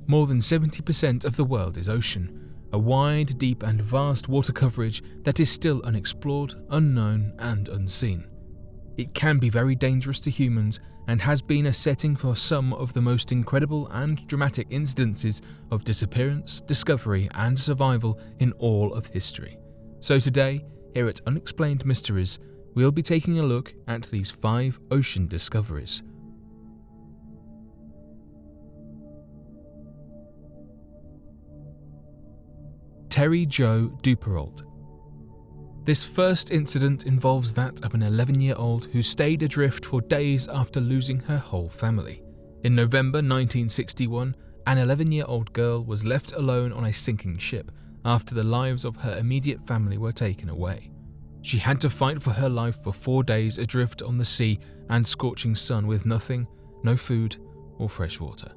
more than 70% of the world is ocean, a wide, deep and vast water coverage that is still unexplored, unknown and unseen. It can be very dangerous to humans and has been a setting for some of the most incredible and dramatic incidences of disappearance, discovery and survival in all of history. So today, here at Unexplained Mysteries, we'll be taking a look at these 5 ocean discoveries. Joe Du Pont. This first incident involves that of an 11-year-old who stayed adrift for days after losing her whole family. In November 1961, an 11-year-old girl was left alone on a sinking ship after the lives of her immediate family were taken away. She had to fight for her life for 4 days adrift on the sea and scorching sun with nothing, no food or fresh water.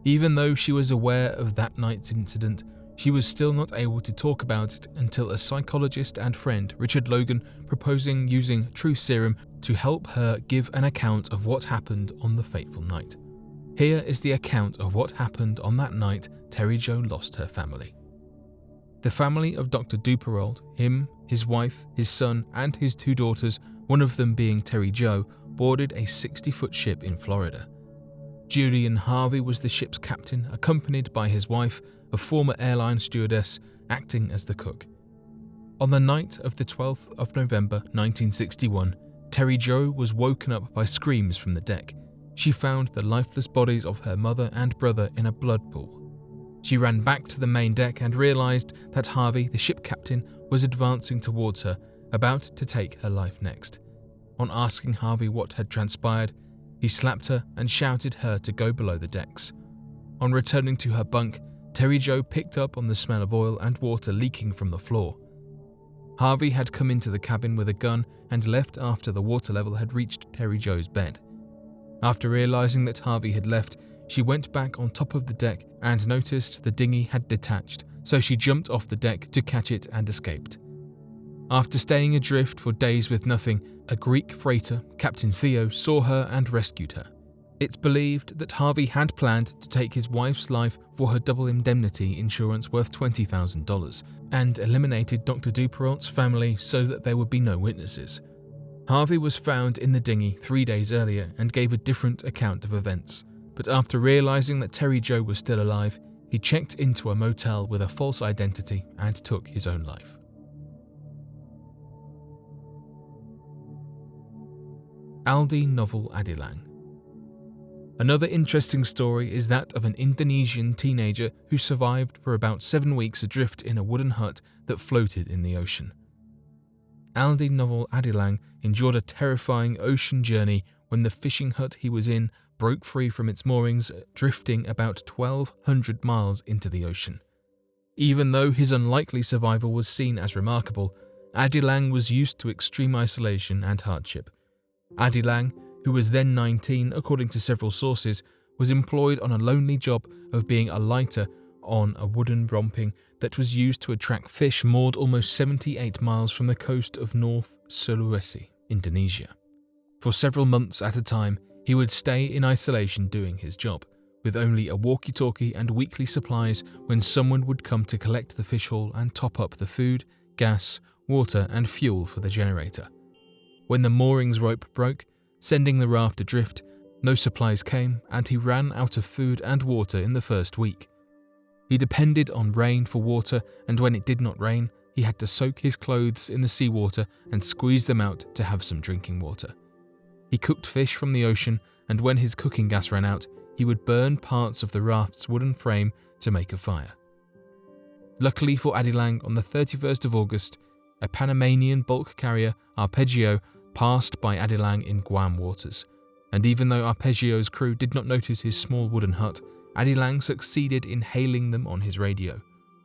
Even though she was aware of that night's incident, she was still not able to talk about it until a psychologist and friend, Richard Logan, proposing using truth serum to help her give an account of what happened on the fateful night. Here is the account of what happened on that night Jo lost her family. The family of Dr. Du Pont, him, his wife, his son and his 2 daughters, one of them being Jo, boarded a 60-foot ship in Florida. Julian Harvey was the ship's captain, accompanied by his wife, a former airline stewardess, acting as the cook. On the night of the 12th of November 1961, Jo was woken up by screams from the deck. She found the lifeless bodies of her mother and brother in a blood pool. She ran back to the main deck and realized that Harvey, the ship captain, was advancing towards her, about to take her life next. On asking Harvey what had transpired, he slapped her and shouted her to go below the decks. On returning to her bunk, Jo picked up on the smell of oil and water leaking from the floor. Harvey had come into the cabin with a gun and left after the water level had reached Jo's bed. After realizing that Harvey had left, she went back on top of the deck and noticed the dinghy had detached, so she jumped off the deck to catch it and escaped. After staying adrift for days with nothing, a Greek freighter, Captain Theo, saw her and rescued her. It's believed that Harvey had planned to take his wife's life for her double indemnity insurance worth $20,000 and eliminated Dr. Du Pont's family so that there would be no witnesses. Harvey was found in the dinghy 3 days earlier and gave a different account of events, but after realizing that Jo was still alive, he checked into a motel with a false identity and took his own life. Aldi Novel Adilang. Another interesting story is that of an Indonesian teenager who survived for about 7 weeks adrift in a wooden hut that floated in the ocean. Aldi Novel Adilang endured a terrifying ocean journey when the fishing hut he was in broke free from its moorings, drifting about 1,200 miles into the ocean. Even though his unlikely survival was seen as remarkable, Adilang was used to extreme isolation and hardship. Adilang, who was then 19 according to several sources, was employed on a lonely job of being a lighter on a wooden romping that was used to attract fish moored almost 78 miles from the coast of North Sulawesi, Indonesia. For several months at a time, he would stay in isolation doing his job, with only a walkie-talkie and weekly supplies when someone would come to collect the fish haul and top up the food, gas, water and fuel for the generator. When the moorings rope broke, sending the raft adrift, no supplies came and he ran out of food and water in the first week. He depended on rain for water, and when it did not rain, he had to soak his clothes in the seawater and squeeze them out to have some drinking water. He cooked fish from the ocean, and when his cooking gas ran out, he would burn parts of the raft's wooden frame to make a fire. Luckily for Adilang, on the 31st of August, a Panamanian bulk carrier, Arpeggio, passed by Adilang in Guam waters, and even though Arpeggio's crew did not notice his small wooden hut, Adilang succeeded in hailing them on his radio.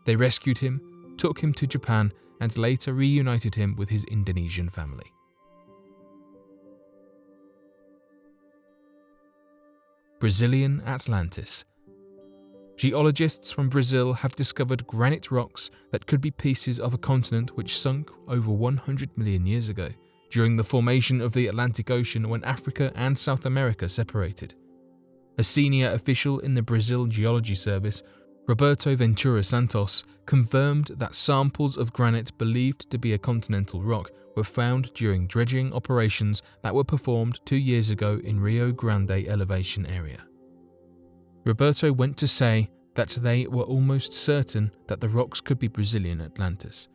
They rescued him, took him to Japan, and later reunited him with his Indonesian family. Brazilian Atlantis. Geologists from Brazil have discovered granite rocks that could be pieces of a continent which sunk over 100 million years ago, during the formation of the Atlantic Ocean when Africa and South America separated. A senior official in the Brazil Geology Service, Roberto Ventura Santos, confirmed that samples of granite believed to be a continental rock were found during dredging operations that were performed 2 years ago in Rio Grande elevation area. Roberto went to say that they were almost certain that the rocks could be Brazilian Atlantis,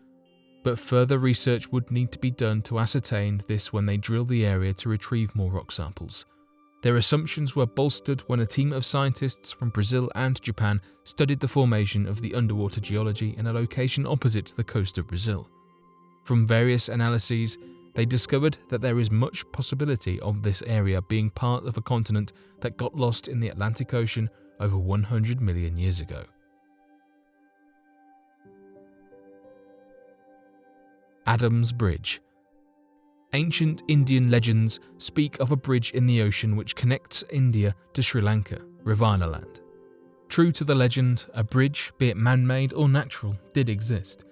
but further research would need to be done to ascertain this when they drilled the area to retrieve more rock samples. Their assumptions were bolstered when a team of scientists from Brazil and Japan studied the formation of the underwater geology in a location opposite the coast of Brazil. From various analyses, they discovered that there is much possibility of this area being part of a continent that got lost in the Atlantic Ocean over 100 million years ago. Adam's Bridge. Ancient Indian legends speak of a bridge in the ocean which connects India to Sri Lanka, Ravana land. True to the legend, a bridge, be it man-made or natural, did exist.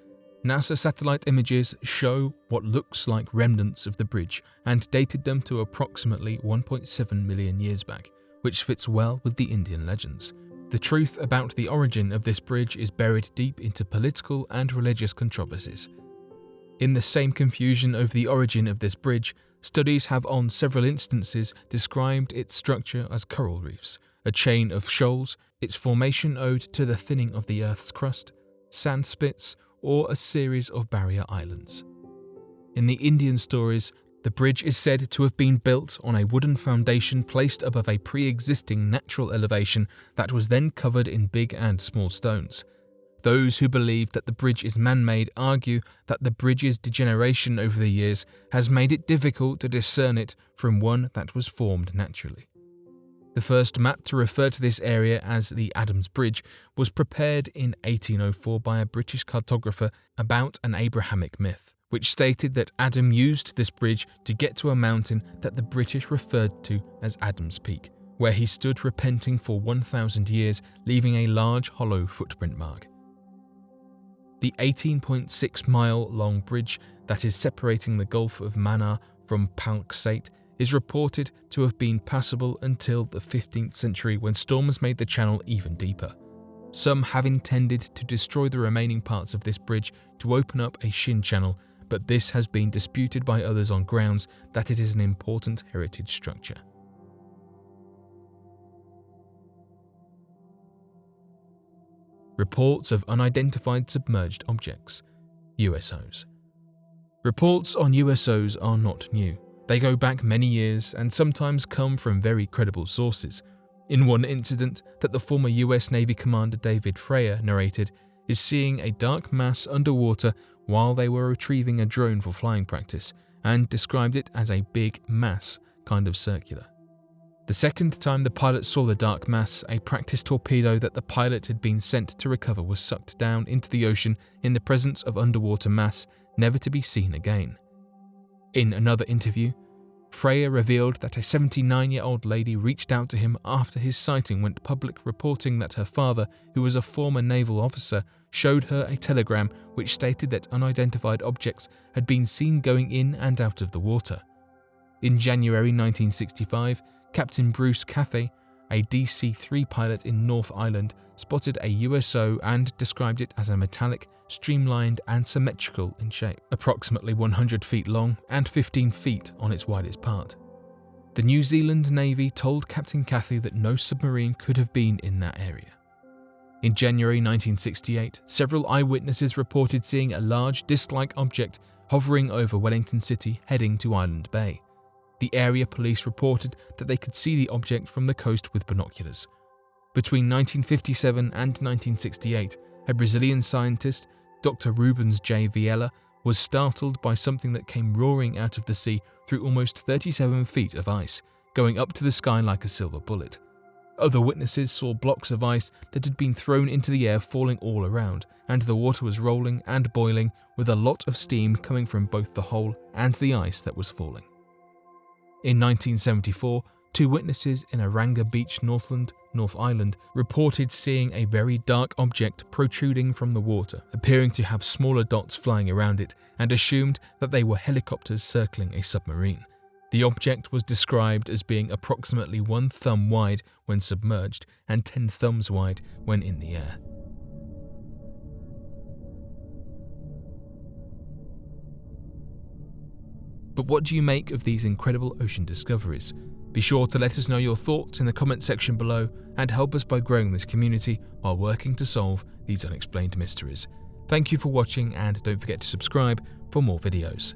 NASA satellite images show what looks like remnants of the bridge and dated them to approximately 1.7 million years back, which fits well with the Indian legends. The truth about the origin of this bridge is buried deep into political and religious controversies. In the same confusion over the origin of this bridge, studies have on several instances described its structure as coral reefs, a chain of shoals, its formation owed to the thinning of the Earth's crust, sand spits, or a series of barrier islands. In the Indian stories, the bridge is said to have been built on a wooden foundation placed above a pre-existing natural elevation that was then covered in big and small stones. Those who believe that the bridge is man-made argue that the bridge's degeneration over the years has made it difficult to discern it from one that was formed naturally. The first map to refer to this area as the Adam's Bridge was prepared in 1804 by a British cartographer about an Abrahamic myth, which stated that Adam used this bridge to get to a mountain that the British referred to as Adam's Peak, where he stood repenting for 1,000 years, leaving a large hollow footprint mark. The 18.6-mile-long bridge that is separating the Gulf of Mannar from Palksate is reported to have been passable until the 15th century when storms made the channel even deeper. Some have intended to destroy the remaining parts of this bridge to open up a shin channel, but this has been disputed by others on grounds that it is an important heritage structure. Reports of unidentified submerged objects, USOs. Reports on USOs are not new. They go back many years and sometimes come from very credible sources. In one incident that the former US Navy Commander David Freyer narrated is seeing a dark mass underwater while they were retrieving a drone for flying practice, and described it as a big mass, kind of circular. The second time the pilot saw the dark mass, a practice torpedo that the pilot had been sent to recover was sucked down into the ocean in the presence of underwater mass, never to be seen again. In another interview, Freyer revealed that a 79-year-old lady reached out to him after his sighting went public, reporting that her father, who was a former naval officer, showed her a telegram which stated that unidentified objects had been seen going in and out of the water. In January 1965, Captain Bruce Cathay, a DC-3 pilot in North Island, spotted a USO and described it as a metallic, streamlined and symmetrical in shape, approximately 100 feet long and 15 feet on its widest part. The New Zealand Navy told Captain Cathay that no submarine could have been in that area. In January 1968, several eyewitnesses reported seeing a large disc-like object hovering over Wellington City heading to Island Bay. The area police reported that they could see the object from the coast with binoculars. Between 1957 and 1968, a Brazilian scientist, Dr. Rubens J. Viela, was startled by something that came roaring out of the sea through almost 37 feet of ice, going up to the sky like a silver bullet. Other witnesses saw blocks of ice that had been thrown into the air falling all around, and the water was rolling and boiling with a lot of steam coming from both the hole and the ice that was falling. In 1974, two witnesses in Aranga Beach, Northland, North Island, reported seeing a very dark object protruding from the water, appearing to have smaller dots flying around it, and assumed that they were helicopters circling a submarine. The object was described as being approximately 1 thumb wide when submerged and 10 thumbs wide when in the air. But what do you make of these incredible ocean discoveries? Be sure to let us know your thoughts in the comment section below and help us by growing this community while working to solve these unexplained mysteries. Thank you for watching, and don't forget to subscribe for more videos.